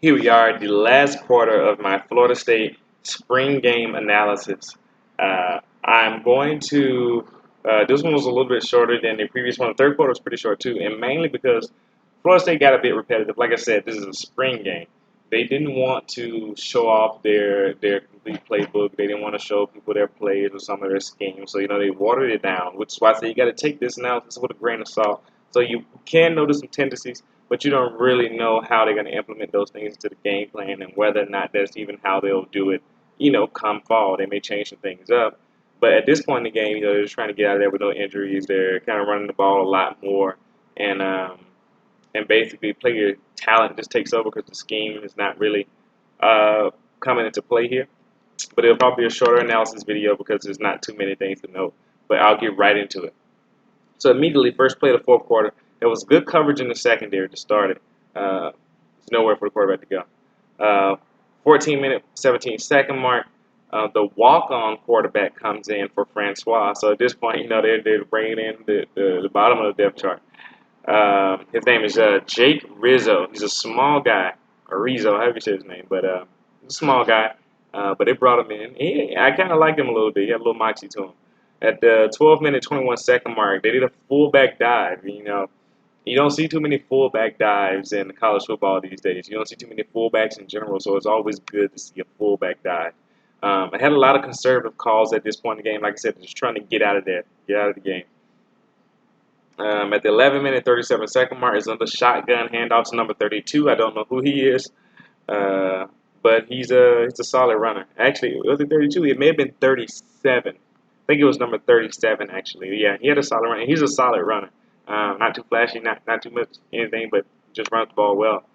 Here we are, the last quarter of my Florida State spring game analysis. I'm going to, this one was a little bit shorter than the previous one. The third quarter was pretty short too, and mainly because Florida State got a bit repetitive. Like I said, this is a spring game. They didn't want to show off their complete playbook. They didn't want to show people their plays or some of their schemes. So, they watered it down, which is why I say you got to take this analysis with a grain of salt. So you can notice some tendencies, but you don't really know how they're going to implement those things into the game plan and whether or not that's even how they'll do it, come fall. They may change some things up. But at this point in the game, they're just trying to get out of there with no injuries. They're kind of running the ball a lot more. And basically player talent just takes over because the scheme is not really coming into play here. But it'll probably be a shorter analysis video because there's not too many things to note. But I'll get right into it. So immediately, first play of the fourth quarter, there was good coverage in the secondary to start it. There's nowhere for the quarterback to go. 14-minute, 17-second mark, the walk-on quarterback comes in for Francois. So at this point, they're bringing in the bottom of the depth chart. His name is Jake Rizzo. He's a small guy, or Rizzo, however you say his name, but he's a small guy. But they brought him in. I kind of liked him a little bit. He had a little moxie to him. At the 12-minute, 21-second mark, they did a fullback dive. You don't see too many fullback dives in college football these days. You don't see too many fullbacks in general, so it's always good to see a fullback dive. I had a lot of conservative calls at this point in the game. Like I said, just trying to get out of there, get out of the game. At the 11-minute, 37-second mark is another shotgun handoff to number 32. I don't know who he is, but he's a solid runner. Actually, was it 32? It may have been 37. I think it was number 37, actually. Yeah, he had a solid runner. He's a solid runner. Not too flashy, not too much anything, but just runs the ball well.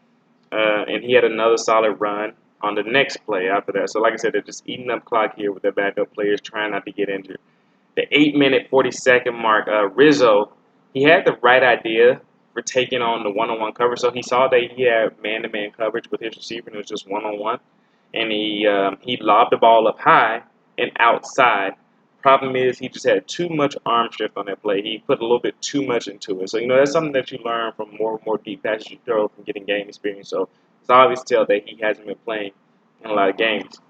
And he had another solid run on the next play after that. So like I said, they're just eating up clock here with their backup players, trying not to get injured. The 8-minute, 40-second mark, Rizzo, he had the right idea for taking on the one-on-one coverage. So he saw that he had man-to-man coverage with his receiver, and it was just one-on-one. And he lobbed the ball up high and outside. Problem is, he just had too much arm strength on that play. He put a little bit too much into it. So, that's something that you learn from more deep passes you throw from getting game experience. So, it's obvious to tell that he hasn't been playing in a lot of games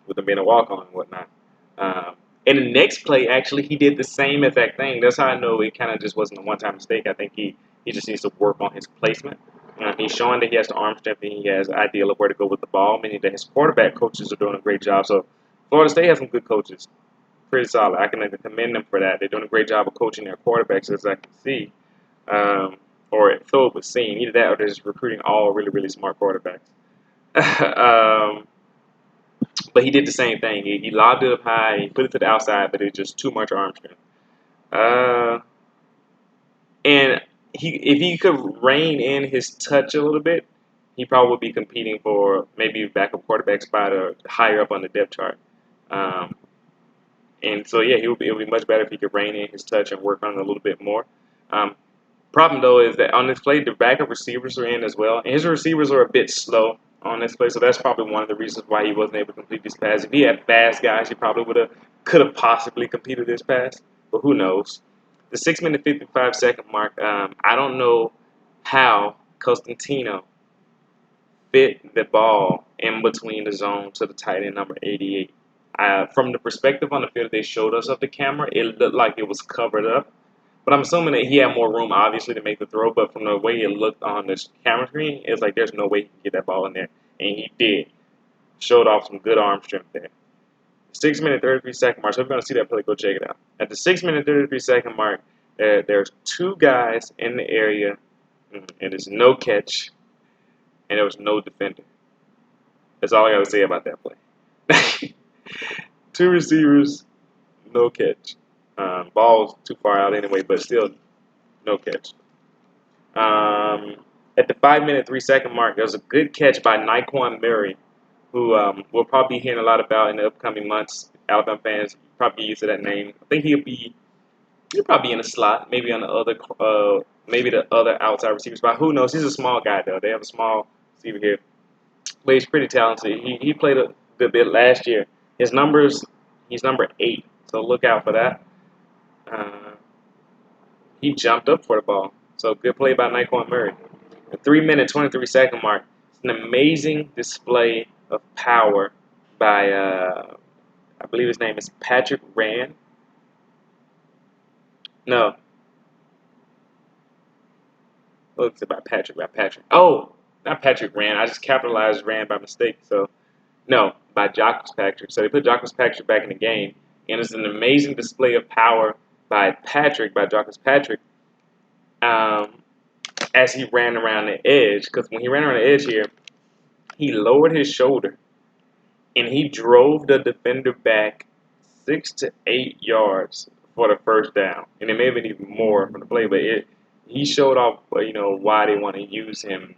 with him being a walk-on and whatnot. In the next play, actually, he did the same exact thing. That's how I know it kind of just wasn't a one-time mistake. I think he just needs to work on his placement. He's showing that he has the arm strength and he has an idea of where to go with the ball, meaning that his quarterback coaches are doing a great job. So, Florida State has some good coaches. Pretty solid. I can commend them for that. They're doing a great job of coaching their quarterbacks, as I can see, or so it was seen. Either that or they're just recruiting all really, really smart quarterbacks. But he did the same thing. He lobbed it up high, he put it to the outside, but it's just too much arm strength. And if he could rein in his touch a little bit, he probably would be competing for maybe a backup quarterback spot or higher up on the depth chart. And so, yeah, it would be much better if he could rein in his touch and work on it a little bit more. Problem, though, is that on this play, the backup receivers are in as well. And his receivers are a bit slow on this play, so that's probably one of the reasons why he wasn't able to complete this pass. If he had fast guys, he probably could have possibly completed this pass, but who knows. The 6-minute, 55-second mark, I don't know how Costantino fit the ball in between the zone to the tight end number 88. From the perspective on the field they showed us of the camera, it looked like it was covered up. But I'm assuming that he had more room, obviously, to make the throw. But from the way it looked on the camera screen, it's like there's no way he can get that ball in there. And he did. Showed off some good arm strength there. 6-minute, 33-second mark. So if you're going to see that play, go check it out. At the 6-minute, 33-second mark, there's two guys in the area, and there's no catch, and there was no defender. That's all I got to say about that play. Two receivers, no catch. Ball's too far out anyway, but still no catch. At the 5-minute, 3-second mark, there was a good catch by Naquan Murray, who we'll probably be hearing a lot about in the upcoming months. Alabama fans probably get used to that name. I think he'll probably in the slot, maybe on the other, maybe the other outside receiver spot. Who knows? He's a small guy though. They have a small receiver here, but he's pretty talented. He played a good bit last year. His numbers, he's number 8, so look out for that. He jumped up for the ball, so good play by Naquan Murray. The 3-minute, 23-second mark, an amazing display of power by, I believe his name is Patrick Rand. No, oh, it's about Patrick, by Patrick. Oh, not Patrick Rand. I just capitalized Rand by mistake. So, no, by Jacques Patrick. So they put Jacques Patrick back in the game, and it's an amazing display of power by Patrick, by Jacques Patrick, um, as he ran around the edge. Because when he ran around the edge here, he lowered his shoulder and he drove the defender back 6 to 8 yards for the first down. And it may have been even more from the play, but he showed off, why they want to use him,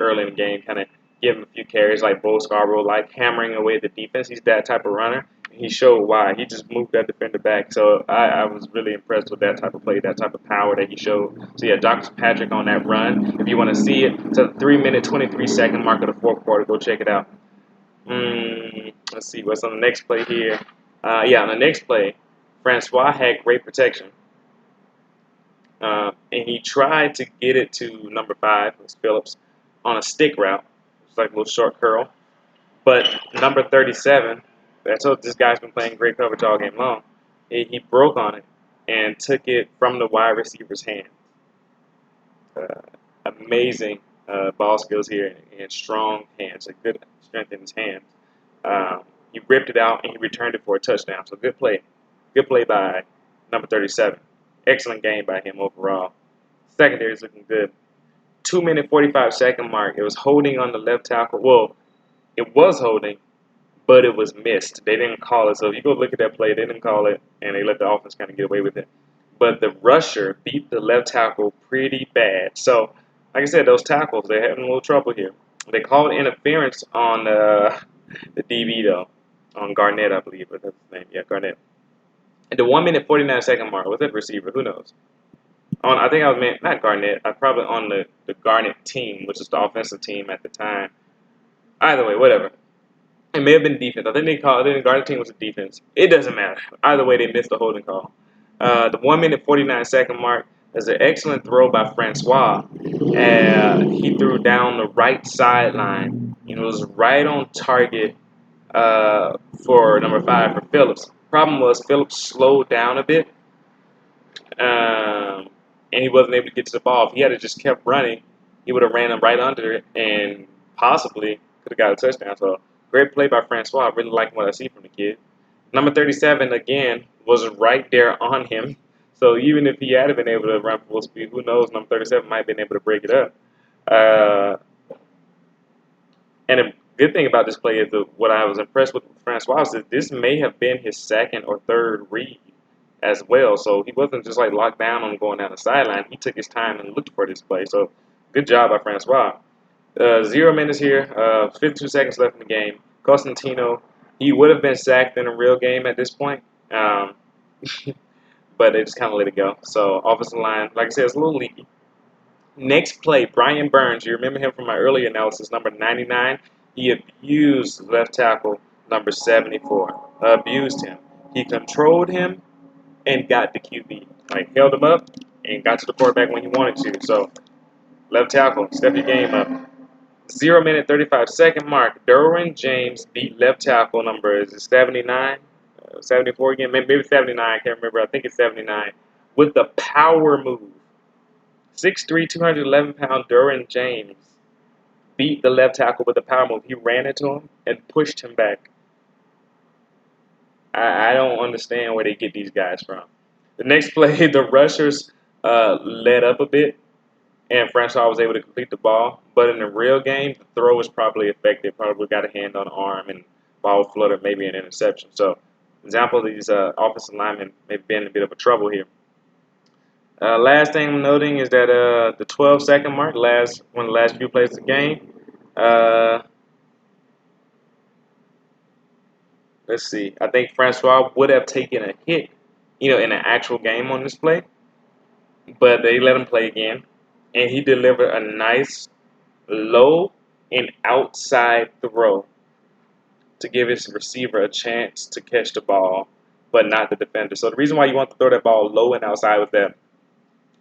early in the game, kind of give him a few carries like Bo Scarborough, like hammering away the defense. He's that type of runner. He showed why. He just moved that defender back. So I was really impressed with that type of play, that type of power that he showed. So yeah, Dr. Patrick on that run. If you want to see it, it's a 3-minute, 23-second mark of the fourth quarter. Go check it out. Let's see what's on the next play here. On the next play, Francois had great protection. And he tried to get it to number 5, Phillips, on a stick route. It's like a little short curl. But number 37, I told this guy's been playing great coverage all game long. He broke on it and took it from the wide receiver's hand. Amazing ball skills here and strong hands, a good strength in his hands. He ripped it out and he returned it for a touchdown. So good play. Good play by number 37. Excellent game by him overall. Secondary is looking good. 2-minute, 45-second mark. It was holding on the left tackle. Well, it was holding, but it was missed. They didn't call it. So if you go look at that play, they didn't call it, and they let the offense kind of get away with it. But the rusher beat the left tackle pretty bad. So, like I said, those tackles, they're having a little trouble here. They called interference on the DB, though, on Garnett, I believe. But that's his name. Yeah, Garnett. At the 1-minute, 49-second mark, was that receiver? Who knows? I think I was meant, not Garnett. I was probably on the Garnett team, which is the offensive team at the time. Either way, whatever. It may have been defense. I think the Garnett team was a defense. It doesn't matter. Either way, they missed the holding call. The 1-minute, 49-second mark is an excellent throw by Francois. He threw down the right sideline. It was right on target for number 5 for Phillips. Problem was Phillips slowed down a bit, and he wasn't able to get to the ball. If he had just kept running, he would have ran him right under it and possibly could have got a touchdown. So great play by Francois. I really like what I see from the kid. Number 37, again, was right there on him. So even if he had been able to run full speed, who knows, number 37 might have been able to break it up. And a good thing about this play is what I was impressed with Francois is that this may have been his second or third read as well. So he wasn't just like locked down on going down the sideline. He took his time and looked for this play. So good job by Francois. 0 minutes here, 52 seconds left in the game. Costantino, he would have been sacked in a real game at this point, but they just kind of let it go. So offensive line, like I said, it's a little leaky. Next play, Brian Burns. You remember him from my earlier analysis, number 99. He abused left tackle number 74. Abused him. He controlled him and got the QB. Like, held him up and got to the quarterback when he wanted to. So, left tackle, step your game up. 0 minute, 35-second mark. Derwin James beat left tackle number, is it 79? 74 again? Maybe 79, I can't remember. I think it's 79. With the power move. 6'3", 211-pound Derwin James beat the left tackle with a power move. He ran into him and pushed him back. I don't understand where they get these guys from. The next play, the rushers let up a bit, and Francois was able to complete the ball. But in the real game, the throw was probably effective. Probably got a hand on the arm, and ball fluttered, maybe an interception. So, example, these offensive linemen may have been in a bit of a trouble here. Last thing I'm noting is that the 12-second mark, one of the last few plays of the game. Let's see. I think Francois would have taken a hit, in an actual game on this play, but they let him play again, and he delivered a nice low and outside throw to give his receiver a chance to catch the ball, but not the defender. So the reason why you want to throw that ball low and outside was that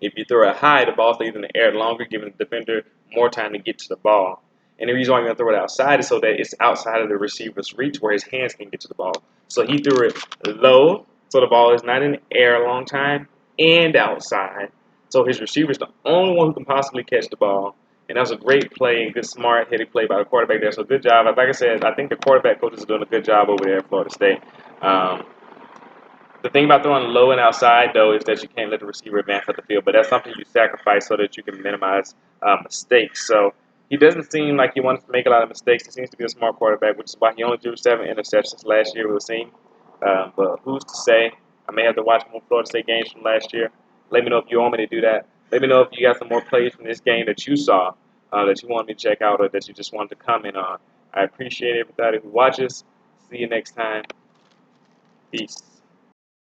if you throw it high, the ball stays in the air longer, giving the defender more time to get to the ball. And the reason why you're going to throw it outside is so that it's outside of the receiver's reach where his hands can get to the ball. So he threw it low, so the ball is not in the air a long time, and outside. So his receiver's the only one who can possibly catch the ball. And that was a great play, good, smart, heady play by the quarterback there. So good job. Like I said, I think the quarterback coaches are doing a good job over there at Florida State. The thing about throwing low and outside, though, is that you can't let the receiver advance up the field. But that's something you sacrifice so that you can minimize mistakes. So he doesn't seem like he wants to make a lot of mistakes. He seems to be a smart quarterback, which is why he only threw 7 interceptions last year, we'll see. But who's to say? I may have to watch more Florida State games from last year. Let me know if you want me to do that. Let me know if you got some more plays from this game that you saw that you want me to check out or that you just wanted to comment on. I appreciate everybody who watches. See you next time. Peace.